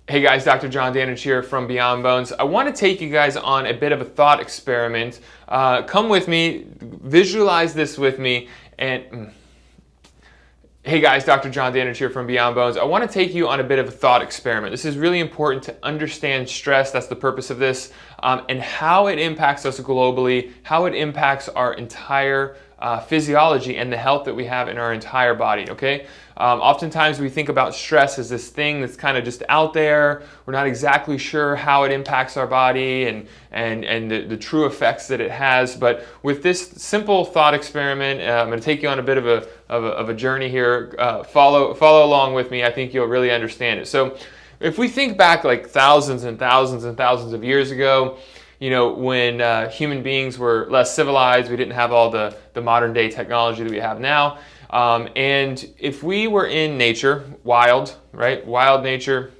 Hey guys, Dr. John Danich here from Beyond Bones. I want to take you guys on a bit of a thought experiment. Come with me, visualize this with me, and hey guys, Dr. John Danich here from Beyond Bones. I want to take you on a bit of a thought experiment. This is really important to understand stress, that's the purpose of this, and how it impacts us globally, how it impacts our entire physiology and the health that we have in our entire body, okay? Oftentimes we think about stress as this thing that's kind of just out there. We're not exactly sure how it impacts our body and the true effects that it has. But with this simple thought experiment, I'm going to take you on a bit of a journey here. Follow along with me. I think you'll really understand it. So if we think back like thousands and thousands and thousands of years ago, you know, when human beings were less civilized, we didn't have all the modern day technology that we have now. And if we were in nature, wild nature,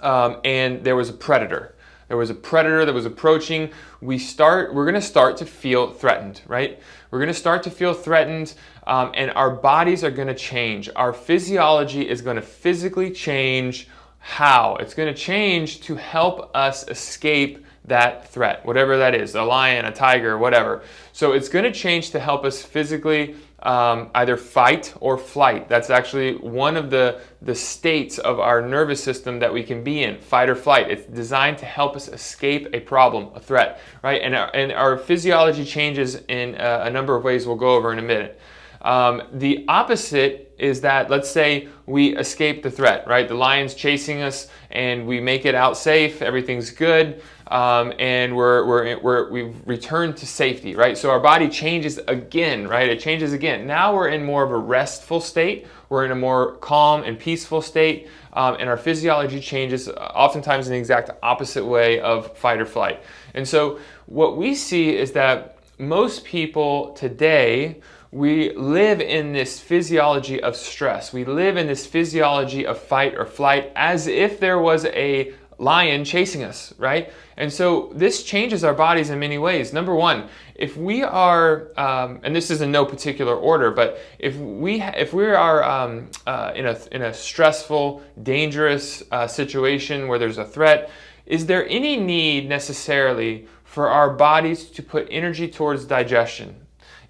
and there was a predator. There was a predator that was approaching. We're going to start to feel threatened, right? We're going to start to feel threatened, and our bodies are going to change. Our physiology is going to physically change. How? It's going to change to help us escape that threat, whatever that is, a lion, a tiger, whatever. So it's going to change to help us physically either fight or flight. That's actually one of the states of our nervous system that we can be in, fight or flight. It's designed to help us escape a problem, a threat, right? And our physiology changes in a number of ways we'll go over in a minute. The opposite is that, let's say we escape the threat, right? The lion's chasing us and we make it out safe, everything's good, and we've returned to safety, right? So our body changes again, right? It changes again. Now we're in more of a restful state, we're in a more calm and peaceful state, and our physiology changes oftentimes in the exact opposite way of fight or flight. And so what we see is that most people today, we live in this physiology of stress. We live in this physiology of fight or flight as if there was a lion chasing us, right? And so this changes our bodies in many ways. Number one, if we are, and this is in no particular order, but if we are in a stressful, dangerous situation where there's a threat, is there any need necessarily for our bodies to put energy towards digestion?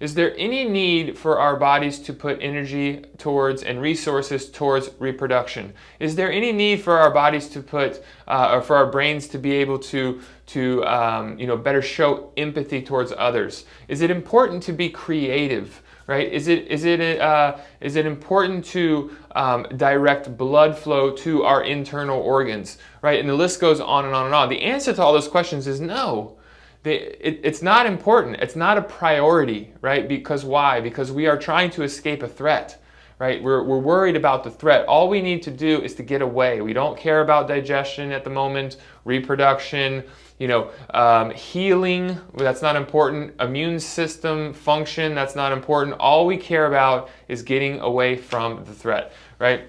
Is there any need for our bodies to put energy towards and resources towards reproduction? Is there any need for our bodies to put, or for our brains to be able to better show empathy towards others? Is it important to be creative? Right? Is it important to direct blood flow to our internal organs? Right? And the list goes on and on and on. The answer to all those questions is no. It's not important. It's not a priority, right? Because why? Because we are trying to escape a threat, right? We're worried about the threat. All we need to do is to get away. We don't care about digestion at the moment, reproduction, healing, that's not important. Immune system function, that's not important. All we care about is getting away from the threat, right?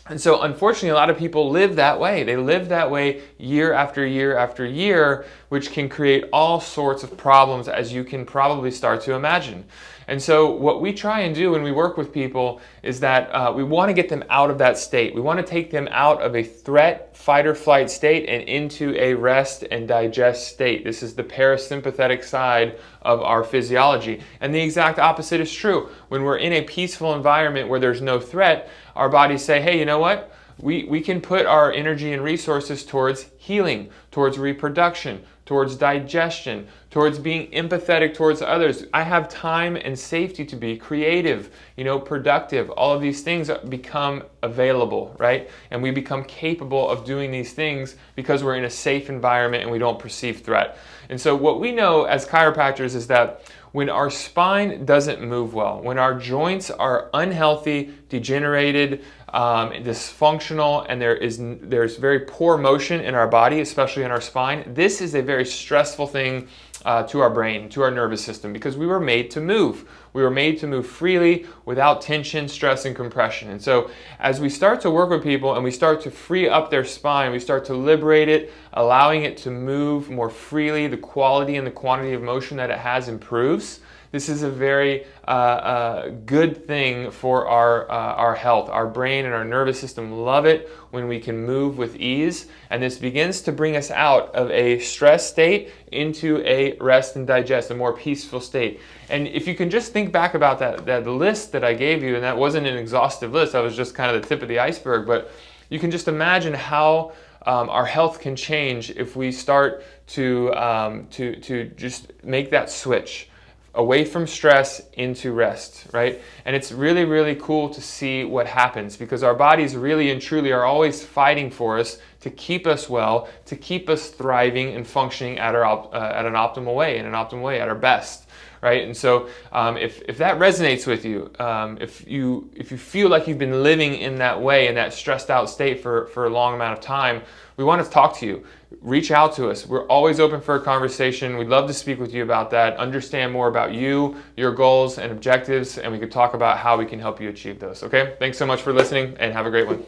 And so unfortunately, a lot of people live that way. They live that way year after year after year, which can create all sorts of problems, as you can probably start to imagine. And so what we try and do when we work with people is that we want to get them out of that state. We want to take them out of a threat, fight or flight state and into a rest and digest state. This is the parasympathetic side of our physiology. And the exact opposite is true. When we're in a peaceful environment where there's no threat, our bodies say, hey, you know what? We can put our energy and resources towards healing, towards reproduction, towards digestion, towards being empathetic towards others. I have time and safety to be creative, productive. All of these things become available, right? And we become capable of doing these things because we're in a safe environment and we don't perceive threat. And so what we know as chiropractors is that when our spine doesn't move well, when our joints are unhealthy, degenerated, dysfunctional, and there's very poor motion in our body, especially in our spine, this is a very stressful thing to our brain, to our nervous system, because we were made to move. We were made to move freely without tension, stress, and compression. And so as we start to work with people and we start to free up their spine, we start to liberate it, allowing it to move more freely, the quality and the quantity of motion that it has improves. This is a very good thing for our health. Our brain and our nervous system love it when we can move with ease, and this begins to bring us out of a stress state into a rest and digest, a more peaceful state. And if you can just think back about that list that I gave you, and that wasn't an exhaustive list, that was just kind of the tip of the iceberg, but you can just imagine how our health can change if we start to just make that switch away from stress into rest, right? And it's really, really cool to see what happens, because our bodies really and truly are always fighting for us to keep us well, to keep us thriving and functioning at an optimal way, at our best, right? And so if that resonates with you, if you feel like you've been living in that way, in that stressed out state for a long amount of time, we want to talk to you. Reach out to us. We're always open for a conversation. We'd love to speak with you about that, understand more about you, your goals and objectives, and we could talk about how we can help you achieve those. Okay? Thanks so much for listening, and have a great one.